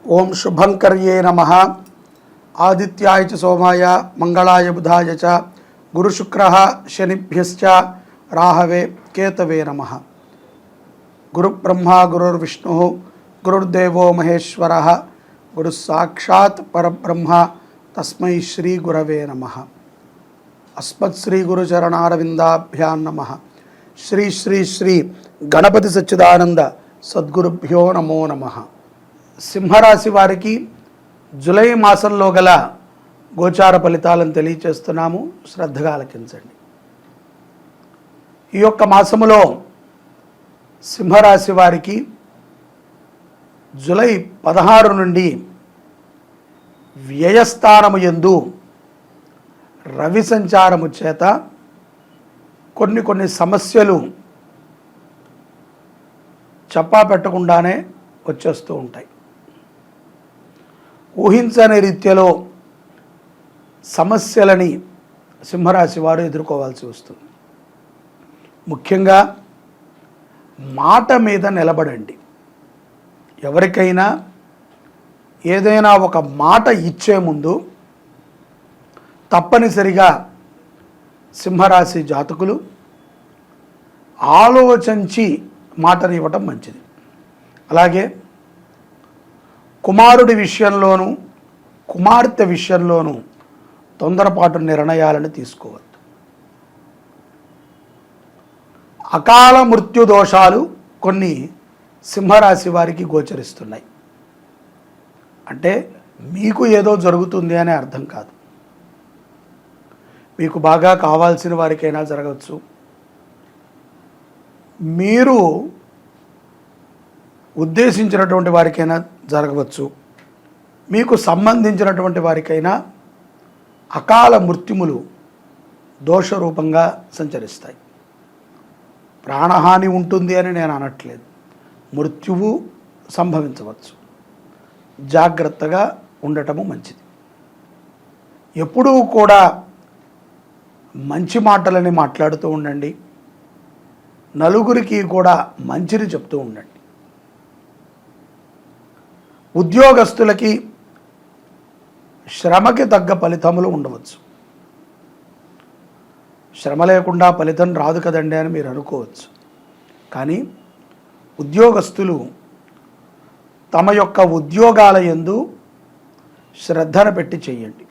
ఓం శుభంకర్యే నమః. ఆదిత్యాయ చ సోమాయ మంగళాయ బుధాయ చ గురుశుక్రః శనిభ్యశ్చ రాహవే కేతవే నమః. గురుబ్రహ్మ గురుర్విష్ణుః గురుర్దేవో మహేశ్వరః గురుస్సాక్షాత్ పరబ్రహ్మ తస్మై శ్రీ గురవే నమః. అస్మత్ శ్రీ గురుచరణారవిందాభ్యాం నమః. శ్రీ శ్రీ శ్రీ గణపతి సచ్చిదానంద సద్గురుభ్యో నమో నమః. సింహరాశి వారికి జూలై మాసంలో గల గోచార ఫలితాలను తెలియచేస్తున్నాము, శ్రద్ధగా ఆలకించండి. ఈ యొక్క మాసములో సింహరాశి వారికి జూలై 16 నుండి వ్యయస్థానము యందు రవి సంచారము చేత కొన్ని సమస్యలు చెప్పా పెట్టకుండానే వచ్చేస్తూ ఉంటాయి. ఊహించని రీత్యలో సమస్యలని సింహరాశి వారు ఎదుర్కోవాల్సి వస్తుంది. ముఖ్యంగా మాట మీద నిలబడండి. ఎవరికైనా ఏదైనా ఒక మాట ఇచ్చే ముందు తప్పనిసరిగా సింహరాశి జాతకులు ఆలోచించి మాటని ఇవ్వటం మంచిది. అలాగే కుమారుడి విషయంలోనూ కుమార్తె విషయంలోనూ తొందరపాటు నిర్ణయాలను తీసుకోవద్దు. అకాల మృత్యు దోషాలు కొన్ని సింహరాశి వారికి గోచరిస్తున్నాయి. అంటే మీకు ఏదో జరుగుతుంది అనే అర్థం కాదు. మీకు బాగా కావాల్సిన వారికైనా జరగవచ్చు, మీరు ఉద్దేశించినటువంటి వారికైనా జరగవచ్చు, మీకు సంబంధించినటువంటి వారికైనా అకాల మృత్యుములు దోషరూపంగా సంచరిస్తాయి. ప్రాణహాని ఉంటుంది అని నేను అనట్లేదు, మృత్యువు సంభవించవచ్చు. జాగ్రత్తగా ఉండటము మంచిది. ఎప్పుడూ కూడా మంచి మాటలని మాట్లాడుతూ ఉండండి. నలుగురికి కూడా మంచిని చెప్తూ ఉండండి. ఉద్యోగస్తులకి శ్రమకి తగ్గ ఫలితములు ఉండవచ్చు. శ్రమ లేకుండా ఫలితం రాదు కదండి అని మీరు అనుకోవచ్చు. కానీ ఉద్యోగస్తులు తమ యొక్క ఉద్యోగాల యందు శ్రద్ధను పెట్టి చేయండి.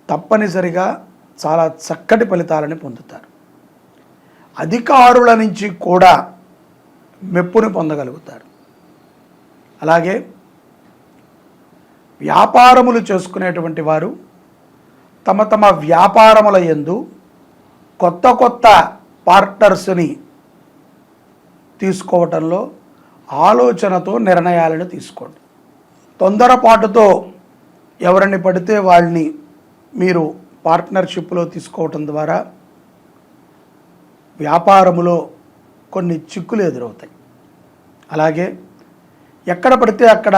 తప్పనిసరిగా చాలా చక్కటి ఫలితాలని పొందుతారు. అధికారుల నుంచి కూడా మెప్పుని పొందగలుగుతారు. అలాగే వ్యాపారములు చేసుకునేటువంటి వారు తమ వ్యాపారముల యందు కొత్త పార్ట్నర్స్ని తీసుకోవటంలో ఆలోచనతో నిర్ణయాలను తీసుకోండి. తొందరపాటుతో ఎవరిని పడితే వాళ్ళని మీరు పార్ట్నర్షిప్లో తీసుకోవటం ద్వారా వ్యాపారములో కొన్ని చిక్కులు ఎదురవుతాయి. అలాగే ఎక్కడ పడితే అక్కడ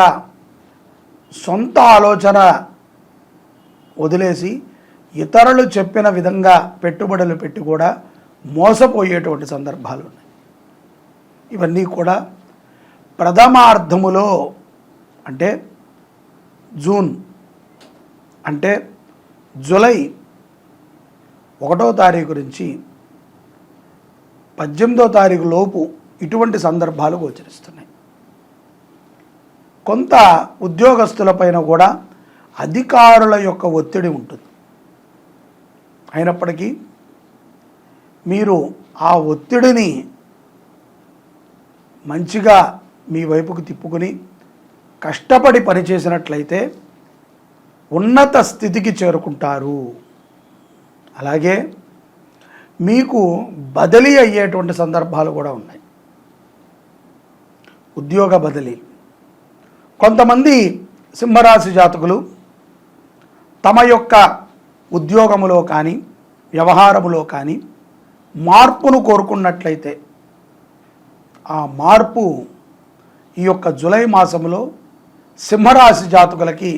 సొంత ఆలోచన వదిలేసి ఇతరులు చెప్పిన విధంగా పెట్టుబడులు పెట్టి కూడా మోసపోయేటువంటి సందర్భాలు ఉన్నాయి. ఇవన్నీ కూడా ప్రథమార్థములో అంటే జూలై 1వ తారీఖు నుంచి 18వ తారీఖు లోపు ఇటువంటి సందర్భాలు గోచరిస్తున్నాయి. కొంత ఉద్యోగస్తులపైన కూడా అధికారుల యొక్క ఒత్తిడి ఉంటుంది. అయినప్పటికీ మీరు ఆ ఒత్తిడిని మంచిగా మీ వైపుకు తిప్పుకొని కష్టపడి పనిచేసినట్లయితే ఉన్నత స్థితికి చేరుకుంటారు. అలాగే మీకు బదిలీ అయ్యేటువంటి సందర్భాలు కూడా ఉన్నాయి. ఉద్యోగ బదిలీ. కొంతమంది సింహరాశి జాతకులు తమ యొక్క ఉద్యోగములో కానీ వ్యవహారములో కానీ మార్పును కోరుకున్నట్లయితే ఆ మార్పు ఈ యొక్క జూలై మాసంలో సింహరాశి జాతకులకి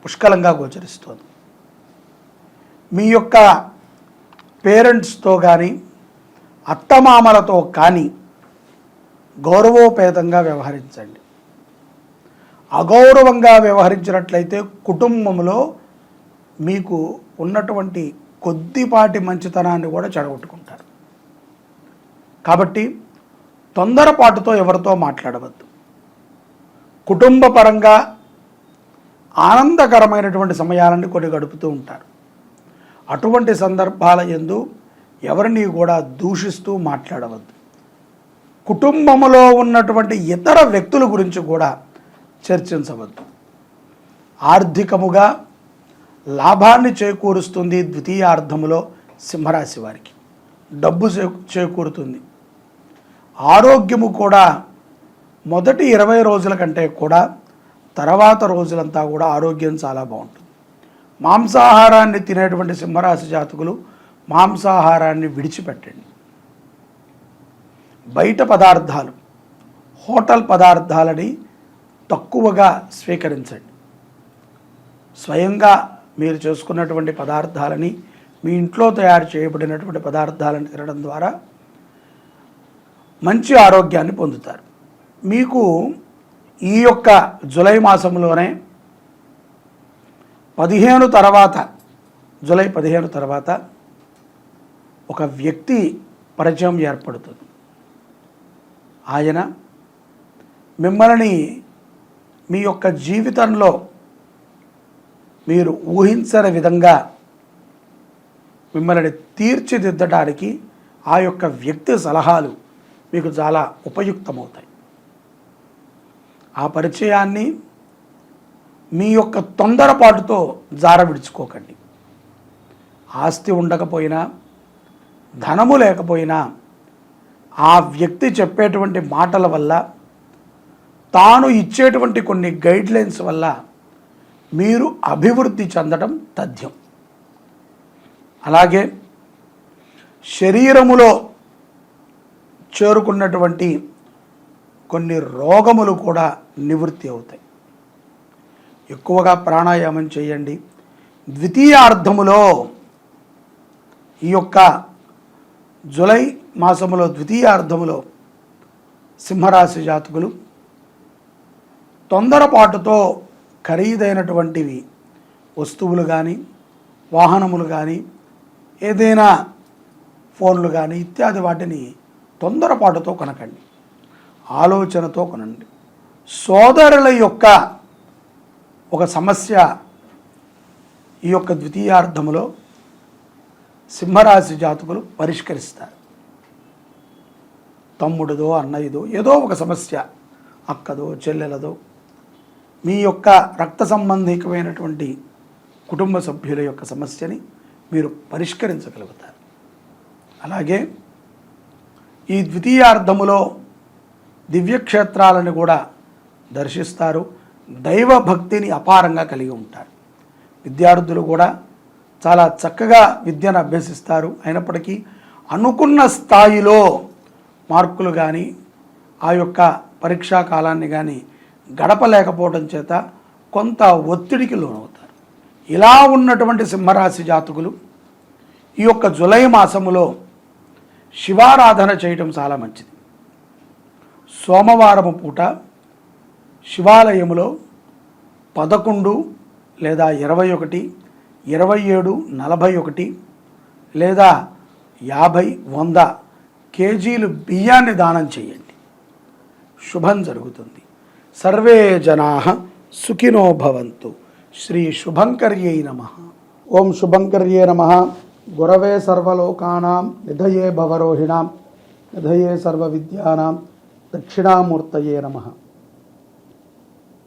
పుష్కలంగా గోచరిస్తుంది. మీ యొక్క పేరెంట్స్తో కానీ అత్తమామలతో కానీ గౌరవోపేతంగా వ్యవహరించండి. అగౌరవంగా వ్యవహరించినట్లయితే కుటుంబంలో మీకు ఉన్నటువంటి కొద్దిపాటి మంచితనాన్ని కూడా చెడగొట్టుకుంటారు. కాబట్టి తొందరపాటుతో ఎవరితో మాట్లాడవద్దు. కుటుంబ పరంగా ఆనందకరమైనటువంటి సమయాలను కొన్ని గడుపుతూ ఉంటారు. అటువంటి సందర్భాల యందు ఎవరిని కూడా దూషిస్తూ మాట్లాడవద్దు. కుటుంబంలో ఉన్నటువంటి ఇతర వ్యక్తుల గురించి కూడా చర్చించవద్దు. ఆర్థికముగా లాభాన్ని చేకూరుస్తుంది ద్వితీయార్థములో సింహరాశి వారికి. డబ్బు చేకూరుతుంది. ఆరోగ్యము కూడా మొదటి 20 రోజుల కంటే కూడా తర్వాత రోజులంతా కూడా ఆరోగ్యం చాలా బాగుంటుంది. మాంసాహారాన్ని తినేటువంటి సింహరాశి జాతకులు మాంసాహారాన్ని విడిచిపెట్టండి. బయట పదార్థాలు, హోటల్ పదార్థాలని తక్కువగా స్వీకరించండి. స్వయంగా మీరు చేసుకున్నటువంటి పదార్థాలని, మీ ఇంట్లో తయారు చేయబడినటువంటి పదార్థాలను తినడం ద్వారా మంచి ఆరోగ్యాన్ని పొందుతారు. మీకు ఈ యొక్క జూలై మాసంలోనే 15 తర్వాత, జూలై 15 తర్వాత ఒక వ్యక్తి పరిచయం ఏర్పడుతుంది. ఆయన మిమ్మల్ని మీ యొక్క జీవితంలో మీరు ఊహించని విధంగా మిమ్మల్ని తీర్చిదిద్దడానికి ఆ యొక్క వ్యక్తి సలహాలు మీకు చాలా ఉపయుక్తమవుతాయి. ఆ పరిచయాన్ని మీ యొక్క తొందరపాటుతో జార విడుచుకోకండి. ఆస్తి ఉండకపోయినా, ధనము లేకపోయినా ఆ వ్యక్తి చెప్పేటువంటి మాటల వల్ల, తాను ఇచ్చేటువంటి కొన్ని గైడ్లైన్స్ వల్ల మీరు అభివృద్ధి చెందడం తథ్యం. అలాగే శరీరములో చేరుకున్నటువంటి కొన్ని రోగములు కూడా నివృత్తి అవుతాయి. ఎక్కువగా ప్రాణాయామం చేయండి. ద్వితీయార్థములో ఈ యొక్క జూలై మాసములో ద్వితీయార్థములో సింహరాశి జాతకులు తొందరపాటుతో ఖరీదైనటువంటివి వస్తువులు కానీ, వాహనములు కానీ, ఏదైనా ఫోన్లు కానీ ఇత్యాది వాటిని తొందరపాటుతో కొనకండి. ఆలోచనతో కొనండి. సోదరుల యొక్క ఒక సమస్య ఈ యొక్క ద్వితీయార్థములో సింహరాశి జాతకులు పరిష్కరిస్తారు. తమ్ముడిదో, అన్నయ్యదో ఏదో ఒక సమస్య, అక్కదో, చెల్లెలదో, మీ యొక్క రక్త సంబంధికమైనటువంటి కుటుంబ సభ్యుల యొక్క సమస్యని మీరు పరిష్కరించగలుగుతారు. అలాగే ఈ ద్వితీయార్థములో దివ్యక్షేత్రాలను కూడా దర్శిస్తారు. దైవ భక్తిని అపారంగా కలిగి ఉంటారు. విద్యార్థులు కూడా చాలా చక్కగా విద్యను అభ్యసిస్తారు. అయినప్పటికీ అనుకున్న స్థాయిలో మార్కులు కానీ, ఆ యొక్క పరీక్షా కాలాన్ని కానీ గడపలేకపోవడం చేత కొంత ఒత్తిడికి లోనవుతారు. ఇలా ఉన్నటువంటి సింహరాశి జాతకులు ఈ యొక్క జూలై మాసములో శివారాధన చేయటం చాలా మంచిది. సోమవారము పూట శివాలయములో 11 లేదా 21, 27, 41 లేదా 50, 100 కేజీలు బియ్యాన్ని దానం చేయండి. శుభం జరుగుతుంది. సర్వే జనాః సుఖినో భవంతు. శ్రీ శుభంకర్యై నమః. ఓం శుభంకర్యై నమః. గురవే సర్వలోకానాం నిధయే భవరోహిణాం నిధయే సర్వ విద్యానాం దక్షిణామూర్తయే నమః.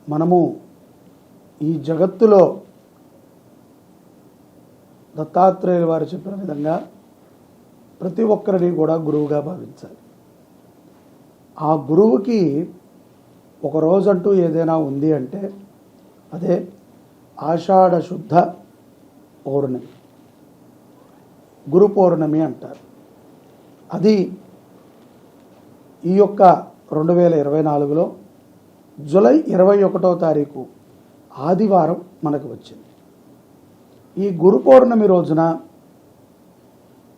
మనము ఈ జగత్తులో దత్తాత్రేయుల వారు చెప్పిన విధంగా ప్రతి ఒక్కరిని కూడా గురువుగా భావించాలి. ఆ గురువుకి ఒక రోజంటూ ఏదైనా ఉంది అంటే అదే ఆషాఢ శుద్ధ పౌర్ణమి, గురు పౌర్ణమి అంటారు. అది ఈ యొక్క 2024లో జూలై 21వ తారీఖు ఆదివారం మనకు వచ్చింది. ఈ గురు పౌర్ణమి రోజున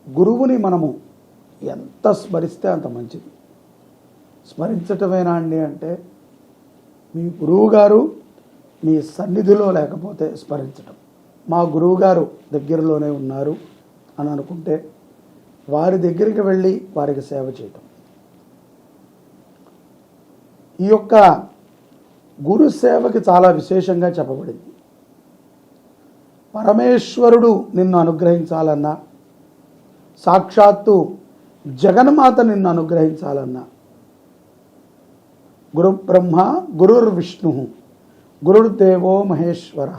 గురువుని మనము ఎంత స్మరిస్తే అంత మంచిది. స్మరించటమేనా అండి అంటే మీ గురువుగారు మీ సన్నిధిలో లేకపోతే స్మరించడం, మా గురువుగారు దగ్గరలోనే ఉన్నారు అని అనుకుంటే వారి దగ్గరికి వెళ్ళి వారికి సేవ చేయటం. ఈ యొక్క గురు సేవకి చాలా విశేషంగా చెప్పబడింది. పరమేశ్వరుడు నిన్ను అనుగ్రహించాలన్నా, సాక్షాత్తు జగన్మాత నిన్ను అనుగ్రహించాలన్నా, గురు బ్రహ్మ గురుర్విష్ణు గురుర్దేవో మహేశ్వర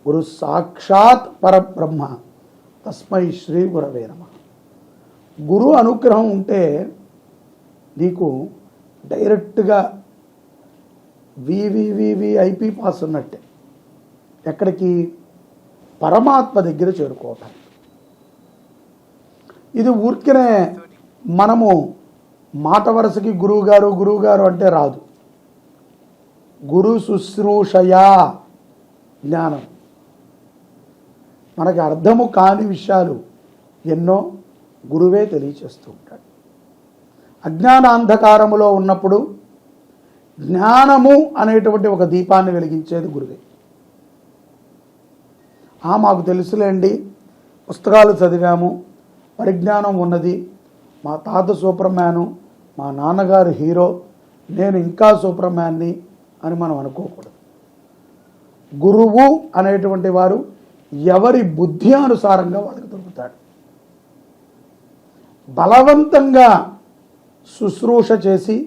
గురు సాక్షాత్ పరబ్రహ్మ తస్మై శ్రీ గురవే నమః. గురు అనుగ్రహం ఉంటే నీకు డైరెక్ట్గా వివివివిఐపి పాస్ ఉన్నట్టే. ఎక్కడికి? పరమాత్మ దగ్గర చేరుకోవటం. ఇది ఊరికనే మనము మాట వరుసకి గురువుగారు అంటే రాదు. గురు శుశ్రూషయా జ్ఞానం. మనకి అర్థము కాని విషయాలు ఎన్నో గురువే తెలియచేస్తూ ఉంటాడు. అజ్ఞానాంధకారములో ఉన్నప్పుడు జ్ఞానము అనేటువంటి ఒక దీపాన్ని వెలిగించేది గురువే. మాకు తెలుసులేండి, పుస్తకాలు చదివాము, పరిజ్ఞానం ఉన్నది, మా తాత సూపర్ మ్యాను, మా నాన్నగారు హీరో, నేను ఇంకా సూపర్ మ్యాన్ని అని మనం అనుకోకూడదు. గురువు అనేటువంటి వారు ఎవరి బుద్ధి అనుసారంగా వాళ్ళకి దొరుకుతాడు. బలవంతంగా శుశ్రూష చేసి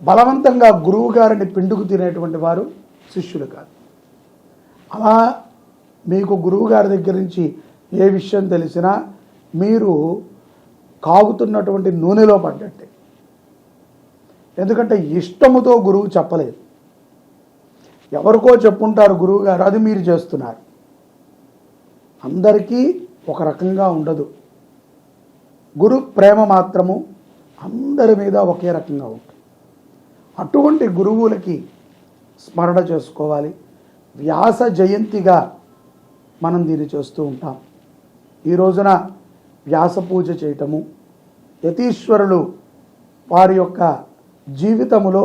బలవంతంగా గురువు గారిని పిండుకు తినేటువంటి వారు శిష్యులు కాదు. అలా మీకు గురువు గారి దగ్గర నుంచి ఏ విషయం తెలిసినా మీరు కాగుతున్నటువంటి నూనెలో పడ్డట్టే. ఎందుకంటే ఇష్టముతో గురువు చెప్పలేదు, ఎవరికో చెప్పుంటారు గురువు గారు, అది మీరు చేస్తున్నారు. అందరికీ ఒక రకంగా ఉండదు. గురు ప్రేమ మాత్రము అందరి మీద ఒకే రకంగా ఉంటుంది. అటువంటి గురువులకి స్మరణ చేసుకోవాలి. వ్యాస జయంతిగా మనం దీన్ని చేస్తూ ఉంటాం. ఈ రోజున వ్యాస పూజ చేయటము, యతీశ్వరులు వారి యొక్క జీవితములో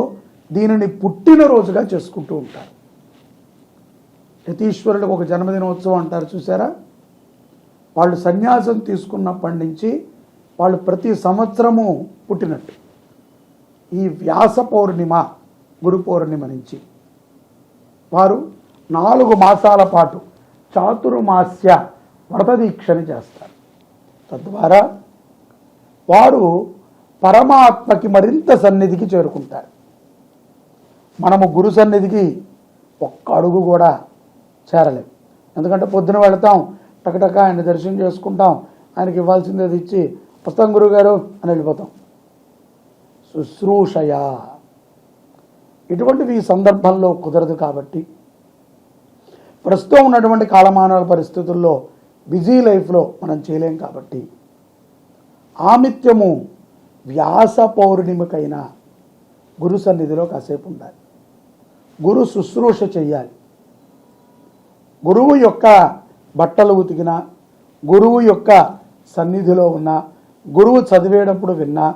దీనిని పుట్టినరోజుగా చేసుకుంటూ ఉంటారు. యతీశ్వరులకు ఒక జన్మదినోత్సవం అంటారు చూసారా? వాళ్ళు సన్యాసం తీసుకున్నప్పటి నుంచి వాళ్ళు ప్రతి సంవత్సరము పుట్టినట్టు. ఈ వ్యాస పౌర్ణిమ, గురు పౌర్ణిమ నుంచి వారు 4 మాసాల పాటు చాతుర్మాస్య వ్రత దీక్షని చేస్తారు. తద్వారా వారు పరమాత్మకి మరింత సన్నిధికి చేరుకుంటారు. మనము గురు సన్నిధికి ఒక్క అడుగు కూడా చేరలేము. ఎందుకంటే పొద్దున వెళతాం, టకటక ఆయన దర్శనం చేసుకుంటాం, ఆయనకి ఇవ్వాల్సింది అది ఇచ్చి వస్తాం గురువుగారు అని వెళ్ళిపోతాం. శుశ్రూషయ ఇటువంటివి ఈ సందర్భంలో కుదరదు. కాబట్టి ప్రస్తుతం ఉన్నటువంటి కాలమానాల పరిస్థితుల్లో బిజీ లైఫ్లో మనం చేయలేం. కాబట్టి ఆమిత్యము వ్యాస పౌర్ణిమకైనా గురు సన్నిధిలో కాసేపు ఉండాలి. గురు శుశ్రూష చెయ్యాలి. గురువు యొక్క బట్టలు ఉతికినా, గురువు యొక్క సన్నిధిలో ఉన్నా, గురువు చదివేటప్పుడు విన్నా,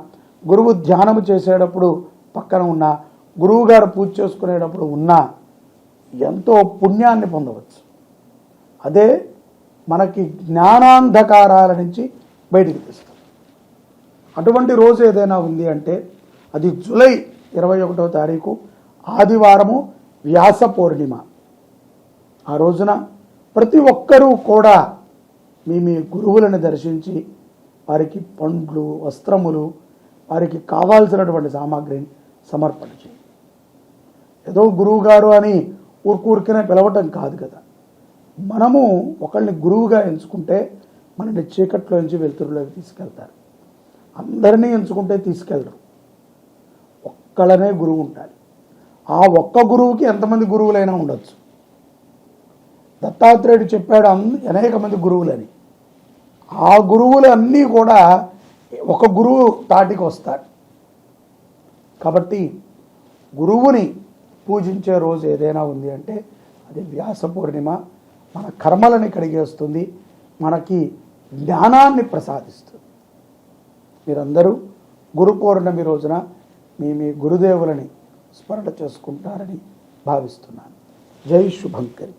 గురువు ధ్యానము చేసేటప్పుడు పక్కన ఉన్నా, గురువు గారు పూజ చేసుకునేటప్పుడు ఉన్నా ఎంతో పుణ్యాన్ని పొందవచ్చు. అదే మనకి జ్ఞానాంధకారాల నుంచి బయటికి తీస్తుంది. అటువంటి రోజు ఏదైనా ఉంది అంటే అది జూలై 21వ తారీఖు ఆదివారము వ్యాస పౌర్ణిమ. ఆ రోజున ప్రతి ఒక్కరూ కూడా మీ గురువులను దర్శించి వారికి పండ్లు, వస్త్రములు, వారికి కావాల్సినటువంటి సామాగ్రిని సమర్పణ చేయండి. ఏదో గురువు గారు అని ఊరికనే పిలవటం కాదు కదా. మనము ఒకళ్ళని గురువుగా ఎంచుకుంటే మనని చీకట్లో నుంచి వెలుతురులోకి తీసుకెళ్తారు. అందరినీ ఎంచుకుంటే తీసుకెళ్ళరు. ఒక్కళ్ళనే గురువు ఉండాలి. ఆ ఒక్క గురువుకి ఎంతమంది గురువులైనా ఉండొచ్చు. దత్తాత్రేయుడు చెప్పాడు అనేక మంది గురువులని. ఆ గురువులు అన్నీ కూడా ఒక గురువు తాటికి వస్తాడు. కాబట్టి గురువుని పూజించే రోజు ఏదైనా ఉంది అంటే అది వ్యాస పౌర్ణిమ. మన కర్మలని కడిగేస్తుంది, మనకి జ్ఞానాన్ని ప్రసాదిస్తుంది. మీరందరూ గురు పౌర్ణమి రోజున మీ గురుదేవులని స్మరణ చేసుకుంటారని భావిస్తున్నాను. జై శుభంకరి.